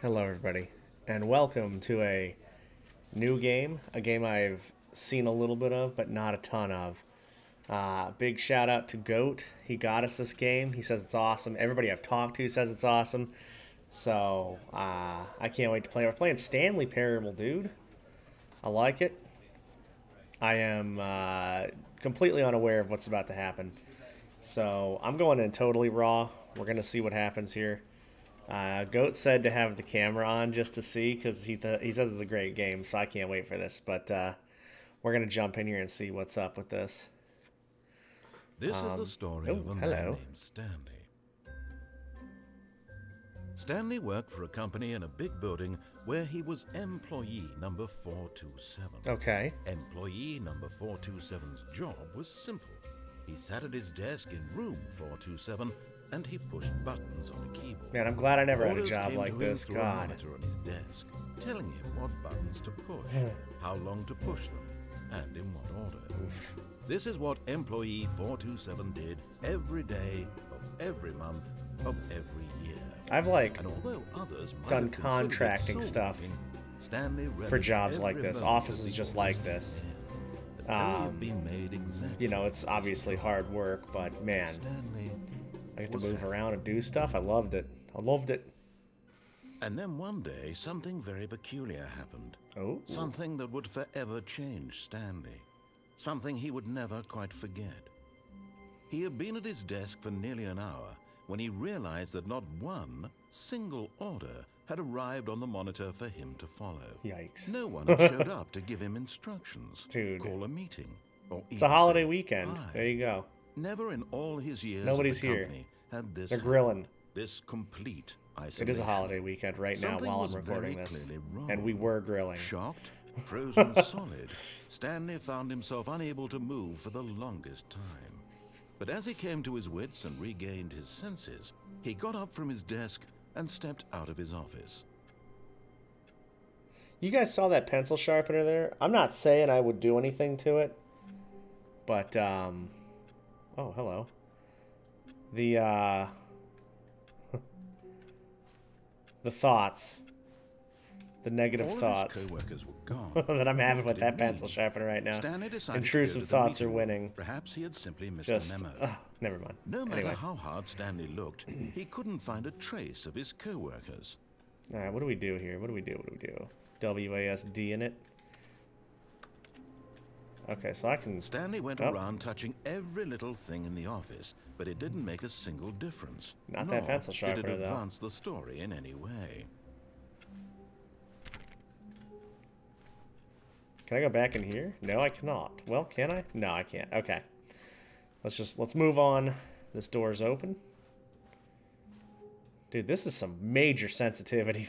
Hello, everybody, and welcome to a new game. A game I've seen a little bit of, but not a ton of. Big shout out to Goat. He got us this game. He says it's awesome. Everybody I've talked to says it's awesome. So I can't wait to play. We're playing Stanley Parable, dude. I like it. I am completely unaware of what's about to happen. So I'm going in totally raw. We're going to see what happens here. Goat said to have the camera on just to see because he says it's a great game, so I can't wait for this. But we're going to jump in here and see what's up with this. This is the story of a man named Stanley. Stanley worked for a company in a big building where he was employee number 427. Okay. Employee number 427's job was simple. He sat at his desk in room 427 and he pushed buttons on a keyboard. Man, I'm glad I never had a Orders job came like to him this. through a God. monitor on his desk, telling him what buttons to push, how long to push them, and in what order. This is what employee 427 did every day of every month of every year. I've And although others might done have considered contracting it stuff soul-winning, Stanley for jobs relished like every this, moment offices of the just orders like this. as though he had been made exactly You know, it's obviously hard work, but man, Stanley I get to was move happy. around and do stuff. I loved it. I loved it. And then one day, something very peculiar happened. Oh. Something that would forever change Stanley. Something he would never quite forget. He had been at his desk for nearly an hour when he realized that not one single order had arrived on the monitor for him to follow. Yikes. No one had showed up to give him instructions, Dude. call a meeting, or It's a even holiday say weekend. hi. There you go. Never in all his years Nobody's at the here. company had this They're happen. grilling. This complete isolation. It is a holiday weekend right now Something while I'm was recording very this. clearly And we wrong. were grilling. Shocked, frozen solid, Stanley found himself unable to move for the longest time. But as he came to his wits and regained his senses, he got up from his desk and stepped out of his office. You guys saw that pencil sharpener there? I'm not saying I would do anything to it. But, oh, hello. The, the thoughts. The negative All thoughts of his co-workers were gone. that I'm having What with did it that pencil mean? sharpener right now. Stanley decided Intrusive to go to the thoughts are meeting room. winning. Perhaps he had simply missed Just, a memo. never mind. No matter Anyway. how hard Stanley looked, he couldn't find a trace of his co-workers. All right, what do we do here? What do we do? What do we do? WASD in it. Okay, so I can... Stanley went Oh. around touching every little thing in the office, but it didn't make a single difference. Not that Nor pencil sharpener, did it though. advance the story in any way. Can I go back in here? No, I cannot. Well, can I? No, I can't. Okay. Let's move on. This door's open. Dude, this is some major sensitivity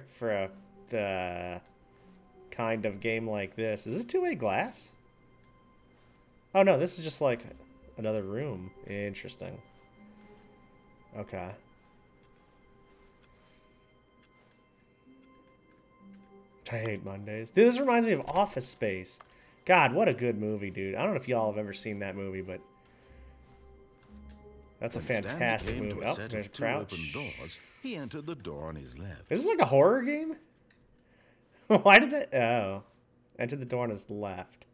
for a kind of game like this. Is this two-way glass? Oh no, this is just like another room. Interesting. Okay. I hate Mondays. Dude, this reminds me of Office Space. God, what a good movie, dude. I don't know if y'all have ever seen that movie, but that's a When Stanley fantastic came movie. to a Oh, set there's of two Crouch. open doors, he entered the door on his left. Is this like a horror game? Why did that? Oh. Enter the door on his left.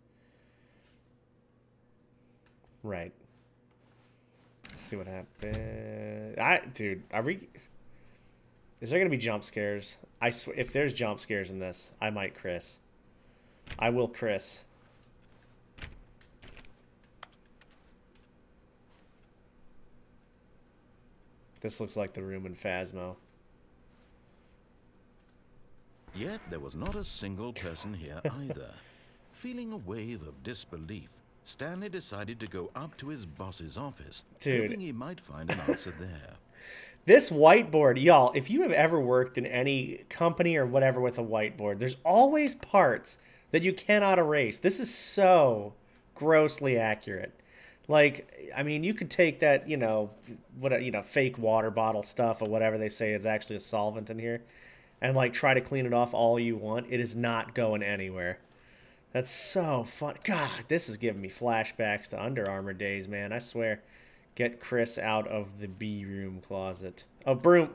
Right. Let's see what happened. Dude, are we... Is there going to be jump scares? I swear, if there's jump scares in this, I might Chris. I will Chris. This looks like the room in Phasmo. Yet there was not a single person here either. Feeling a wave of disbelief, Stanley decided to go up to his boss's office, Dude. hoping he might find an answer there. This whiteboard, y'all, if you have ever worked in any company or whatever with a whiteboard, there's always parts that you cannot erase. This is so grossly accurate. Like, I mean, you could take that, fake water bottle stuff or whatever they say is actually a solvent in here and, like, try to clean it off all you want. It is not going anywhere. That's so fun. God, this is giving me flashbacks to Under Armour days, man. I swear. Get Chris out of the B room closet. Oh, broom.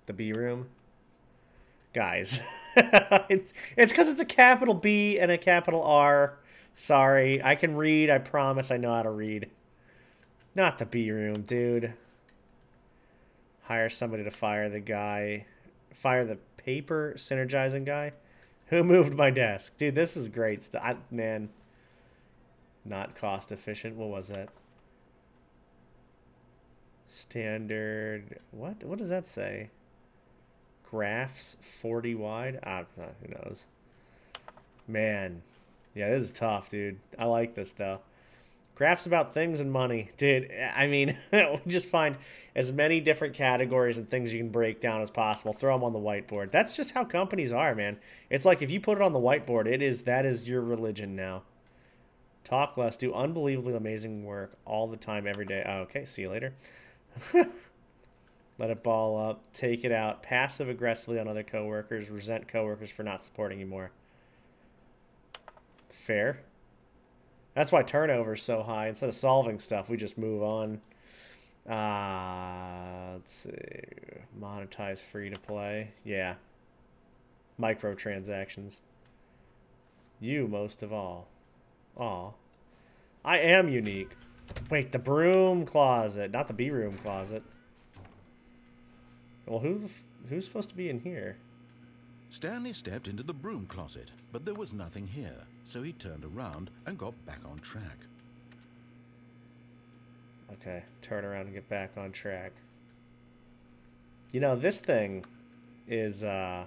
The B room. Guys, it's because it's a capital B and a capital R. Sorry, I can read. I promise I know how to read. Not the B room, dude. Hire somebody to fire the guy. Fire the paper synergizing guy. Who moved my desk? Dude, this is great stuff. Man, not cost efficient. What was that? Standard. What does that say? Graphs 40 wide? Who knows? Man. Yeah, this is tough, dude. I like this, though. Graphs about things and money. Dude, I mean, just find as many different categories and things you can break down as possible. Throw them on the whiteboard. That's just how companies are, man. It's like if you put it on the whiteboard, that is your religion now. Talk less. Do unbelievably amazing work all the time, every day. Oh, okay, see you later. Let it ball up. Take it out. Passive aggressively on other coworkers. Resent coworkers for not supporting you more. Fair. That's why turnover is so high. Instead of solving stuff, we just move on. Let's see. Monetize free to play. Yeah. Microtransactions. You most of all. Aw. I am unique. Wait, the broom closet, not the B room closet. Well, who's supposed to be in here? Stanley stepped into the broom closet, but there was nothing here, so he turned around and got back on track. Okay, turn around and get back on track. You know, this thing is, There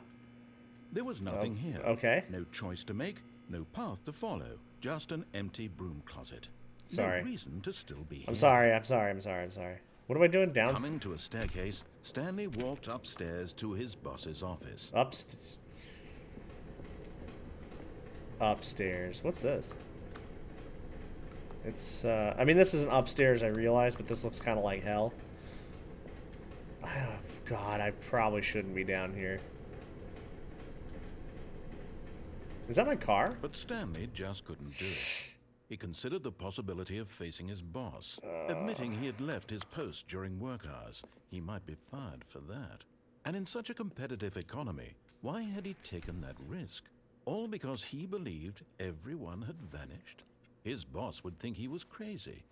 was nothing here. Okay. No choice to make, no path to follow, just an empty broom closet. Sorry. No reason to still be here. I'm sorry. What am I doing down? Coming to a staircase, Stanley walked upstairs to his boss's office. Upstairs. What's this? It's, I mean, this isn't upstairs, I realize, but this looks kind of like hell. God, I probably shouldn't be down here. Is that my car? But Stanley just couldn't do it. He considered the possibility of facing his boss, admitting he had left his post during work hours. He might be fired for that. And in such a competitive economy, why had he taken that risk? All because he believed everyone had vanished? His boss would think he was crazy.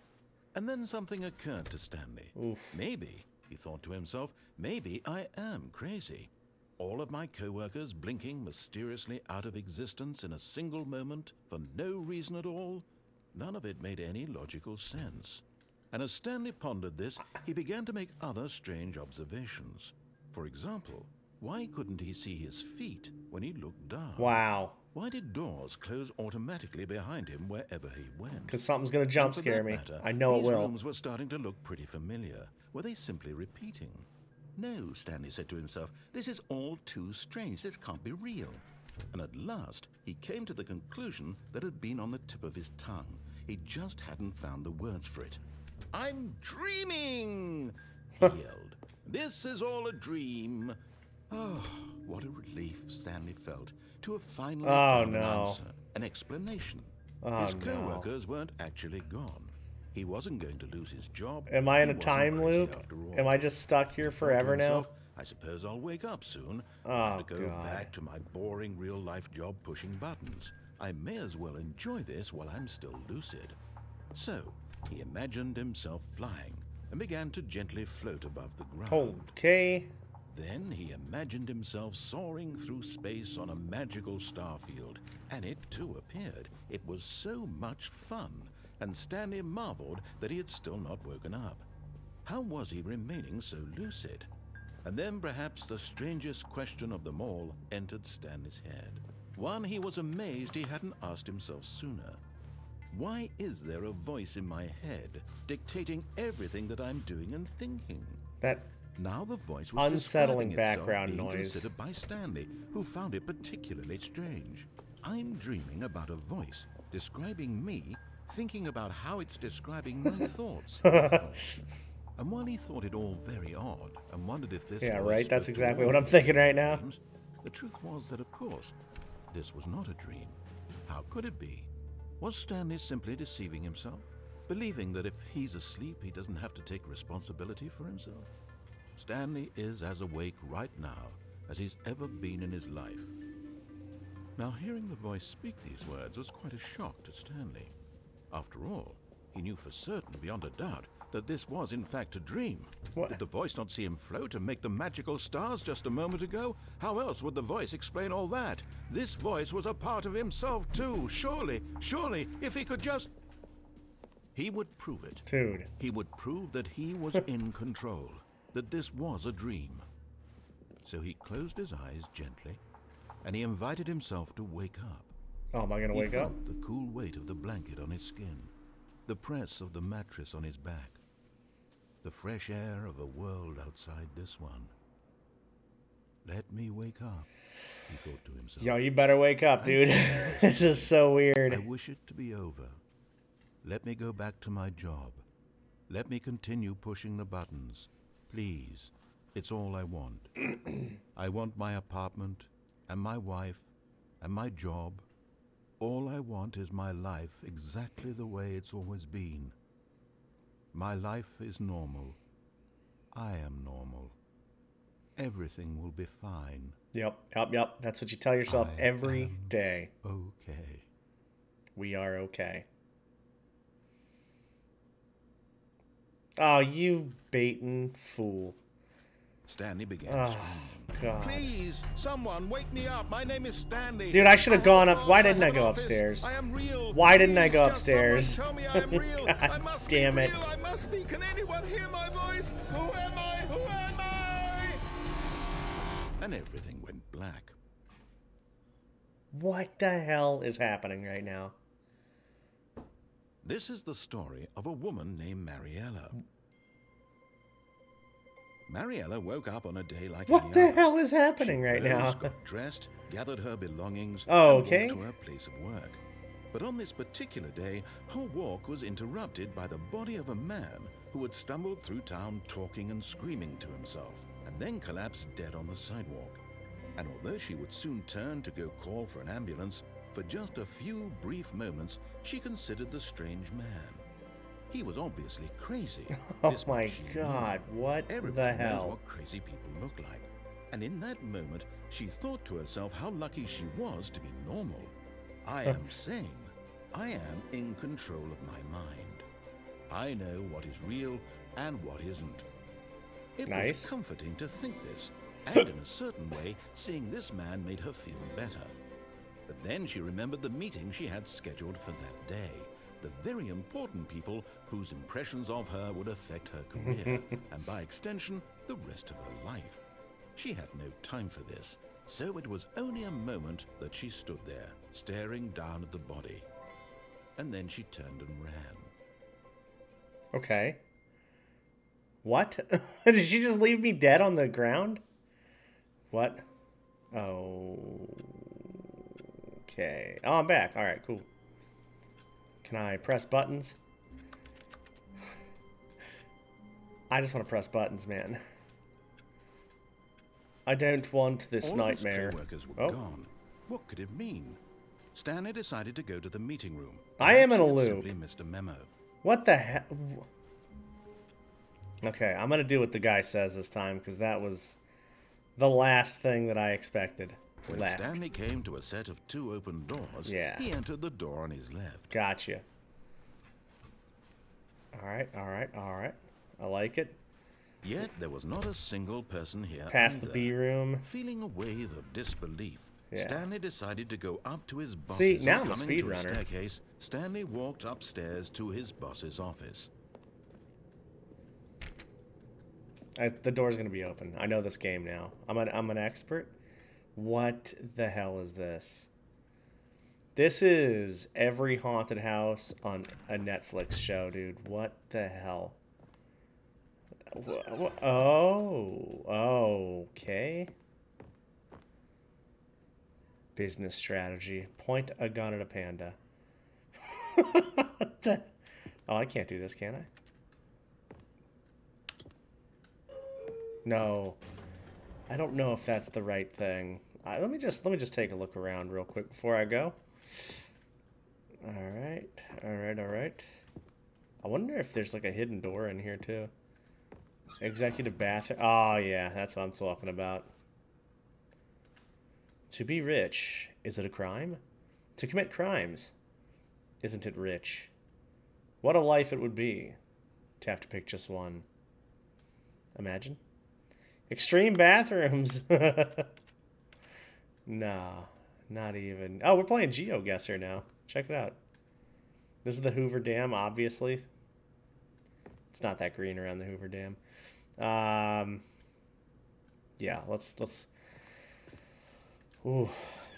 And then something occurred to Stanley. Oof. Maybe, he thought to himself, maybe I am crazy. All of my co-workers blinking mysteriously out of existence in a single moment for no reason at all? None of it made any logical sense. And as Stanley pondered this, he began to make other strange observations. For example, why couldn't he see his feet when he looked down? Wow. Why did doors close automatically behind him wherever he went? Because something's going to jump scare me. Matter, I know it will. These rooms were starting to look pretty familiar. Were they simply repeating? No, Stanley said to himself, this is all too strange. This can't be real. And at last, he came to the conclusion that had been on the tip of his tongue. He just hadn't found the words for it. I'm dreaming, he yelled. This is all a dream. Oh, what a relief Stanley felt to have finally found an answer, an explanation. His co-workers weren't actually gone. He wasn't going to lose his job. Am I in a time loop? Am I just stuck here forever now? I suppose I'll wake up soon. Oh, I have to go God. back to my boring real-life job pushing buttons. I may as well enjoy this while I'm still lucid. So, he imagined himself flying and began to gently float above the ground. Okay. Then he imagined himself soaring through space on a magical starfield, and it too appeared. It was so much fun, and Stanley marveled that he had still not woken up. How was he remaining so lucid? And then perhaps the strangest question of them all entered Stanley's head. One he was amazed he hadn't asked himself sooner. Why is there a voice in my head dictating everything that I'm doing and thinking? That Now the voice was unsettling describing background itself being noise. considered by Stanley, who found it particularly strange. I'm dreaming about a voice describing me, thinking about how it's describing my thoughts. he thought. And while he thought it all very odd and wondered if this Yeah, voice right? That's spoke to exactly all what I'm of thinking his right now. dreams, the truth was that, of course, this was not a dream. How could it be? Was Stanley simply deceiving himself, believing that if he's asleep, he doesn't have to take responsibility for himself? Stanley is as awake right now as he's ever been in his life. Now, hearing the voice speak these words was quite a shock to Stanley. After all, he knew for certain, beyond a doubt, that this was in fact a dream. What? Did the voice not see him float and make the magical stars just a moment ago? How else would the voice explain all that? This voice was a part of himself too. Surely, if he could just... He would prove it. Dude. He would prove that he was in control, that this was a dream. So he closed his eyes gently, and he invited himself to wake up. Oh, am I gonna wake up? He felt the cool weight of the blanket on his skin, the press of the mattress on his back, the fresh air of a world outside this one. Let me wake up, he thought to himself. Yo, you better wake up, dude. This is so weird. I wish it to be over. Let me go back to my job. Let me continue pushing the buttons. Please, it's all I want. I want my apartment, and my wife, and my job. All I want is my life exactly the way it's always been. My life is normal. I am normal. Everything will be fine. Yep. That's what you tell yourself every day. Okay. We are okay. Oh, you baiting fool. Stanley began screaming. God. Please, someone, wake me up. My name is Stanley. Dude, I should have gone up. Why didn't I go upstairs? I am real. Why didn't I Please, go just upstairs? someone tell me I'm real. God I must damn be it. real. I must be. Can anyone hear my voice? Who am I? Who am I? And everything went black. What the hell is happening right now? This is the story of a woman named Mariella. Mariella woke up on a day like What any the other. hell is happening right She now? rose, got dressed, gathered her belongings, Oh, and okay. walked to her place of work. But on this particular day, her walk was interrupted by the body of a man who had stumbled through town talking and screaming to himself, and then collapsed dead on the sidewalk. And although she would soon turn to go call for an ambulance, for just a few brief moments, she considered the strange man. He was obviously crazy. Oh This my much she knew. God, what Everyone the knows hell? what crazy people look like. And in that moment, she thought to herself how lucky she was to be normal. I am sane. I am in control of my mind. I know what is real and what isn't. It Nice. was comforting to think this, and in a certain way, seeing this man made her feel better. But then she remembered the meeting she had scheduled for that day. The very important people whose impressions of her would affect her career, and by extension, the rest of her life. She had no time for this, so it was only a moment that she stood there, staring down at the body. And then she turned and ran. Okay. What? Did she just leave me dead on the ground? What? Oh. Okay. Oh, I'm back. All right, cool. Can I press buttons? I just want to press buttons, man. I don't want this All nightmare. of his co-workers were Oh. gone. What could it mean? Stanley decided to go to the meeting room. I am in a Perhaps he had loop. simply missed a memo. What the hell? Okay, I'm going to do what the guy says this time, because that was the last thing that I expected. When Left. Stanley came to a set of 2 open doors, Yeah. he entered the door on his left. Gotcha. Alright. I like it. Yet there was not a single person here Past the either. B room. Feeling a wave of disbelief, Yeah. Stanley decided to go up to his boss's. See, now and I'm a coming to a speedrunner. staircase, Stanley walked upstairs to his boss's office. The door's going to be open. I know this game now. I'm an expert. What the hell is this? This is every haunted house on a Netflix show, dude. What the hell? Oh, okay. Business strategy. Point a gun at a panda. What the? Oh, I can't do this, can I? No. I don't know if that's the right thing. Let me just take a look around real quick before I go. All right. I wonder if there's like a hidden door in here too. Executive bathroom. Oh, yeah, that's what I'm talking about. To be rich, is it a crime? To commit crimes, isn't it rich? What a life it would be to have to pick just one. Imagine. Extreme bathrooms. Nah, not even. Oh, we're playing GeoGuessr now. Check it out. This is the Hoover Dam, obviously. It's not that green around the Hoover Dam. Yeah, let's. Ooh,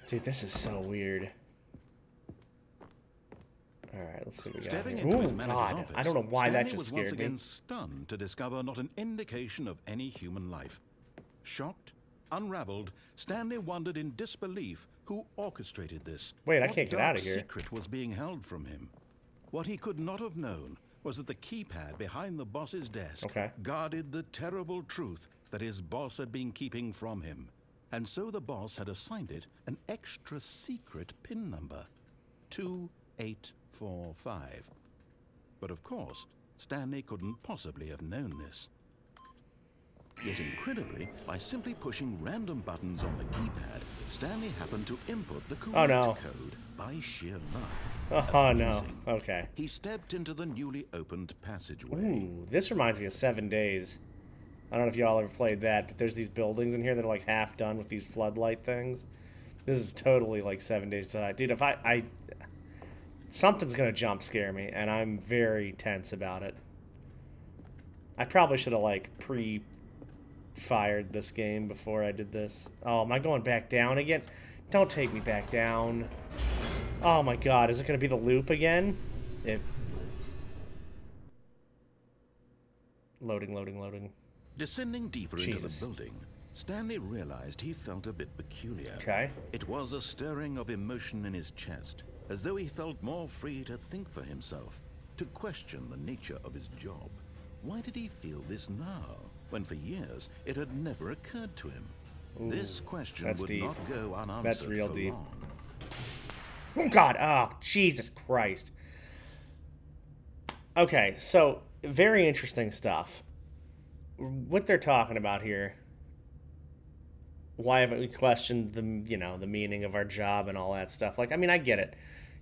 dude, this is so weird. All right, let's see what we got Stepping here. into Ooh, his manager's God, office, I don't know why Stanley that just was once scared me. again stunned to discover not an indication of any human life. Shocked, unraveled, Stanley wondered in disbelief who orchestrated this. Wait, I What can't get dark out of here. secret was being held from him. What he could not have known was that the keypad behind the boss's desk guarded the terrible truth that his boss had been keeping from him. And so the boss had assigned it an extra secret PIN number, 2845. But of course, Stanley couldn't possibly have known this. Yet incredibly, by simply pushing random buttons on the keypad, Stanley happened to input the correct code by sheer luck. Oh, no. Okay. He stepped into the newly opened passageway. Ooh, this reminds me of 7 Days. I don't know if y'all ever played that, but there's these buildings in here that are like half done with these floodlight things. This is totally like 7 Days to Die. Dude, if I something's gonna jump scare me, and I'm very tense about it. I probably should have like fired this game before I did this. Oh, am I going back down again? Don't take me back down. Oh my god, is it going to be the loop again? Loading. Descending deeper into the building, Stanley realized he felt a bit peculiar. Okay. It was a stirring of emotion in his chest, as though he felt more free to think for himself, to question the nature of his job. Why did he feel this now, when for years it had never occurred to him? Ooh, this question would not go unanswered. That's real deep. Long. Oh god, oh Jesus Christ. Okay, so very interesting stuff. What they're talking about here. Why haven't we questioned the the meaning of our job and all that stuff? Like, I mean, I get it.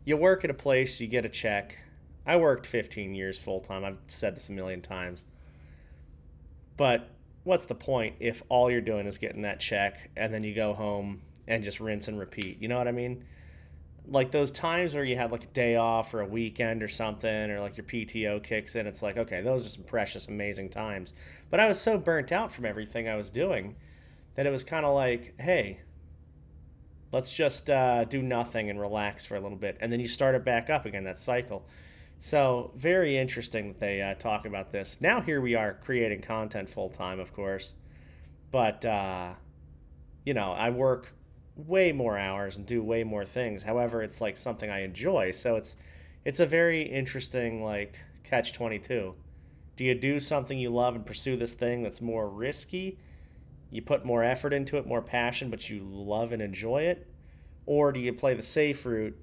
You work at a place, you get a check. I worked 15 years full time. I've said this a million times. But what's the point if all you're doing is getting that check and then you go home and just rinse and repeat? You know what I mean? Like those times where you have like a day off or a weekend or something, or like your PTO kicks in, it's like, okay, those are some precious, amazing times. But I was so burnt out from everything I was doing that it was kind of like, hey, let's just do nothing and relax for a little bit. And then you start it back up again, that cycle. So very interesting that they talk about this. Now here we are creating content full time, of course. But, I work way more hours and do way more things. However, it's like something I enjoy. So it's a very interesting like catch-22. Do you do something you love and pursue this thing that's more risky? You put more effort into it, more passion, but you love and enjoy it? Or do you play the safe route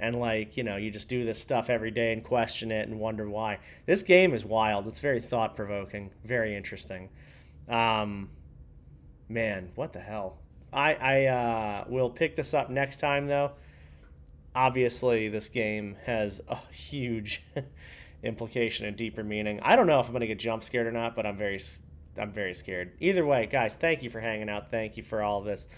and you just do this stuff every day and question it and wonder why? This game is wild. It's very thought-provoking, very interesting. Man, what the hell? I will pick this up next time, though. Obviously, this game has a huge implication and deeper meaning. I don't know if I'm going to get jump scared or not, but I'm very scared. Either way, guys, thank you for hanging out. Thank you for all of this.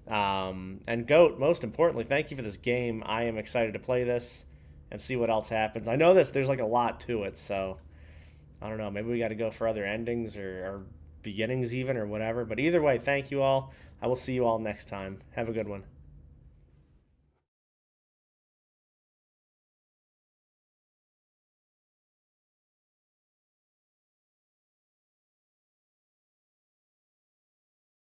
And Goat, most importantly, thank you for this game. I am excited to play this and see what else happens. I know there's like a lot to it, so I don't know. Maybe we got to go for other endings or beginnings even or whatever. But either way, thank you all. I will see you all next time. Have a good one.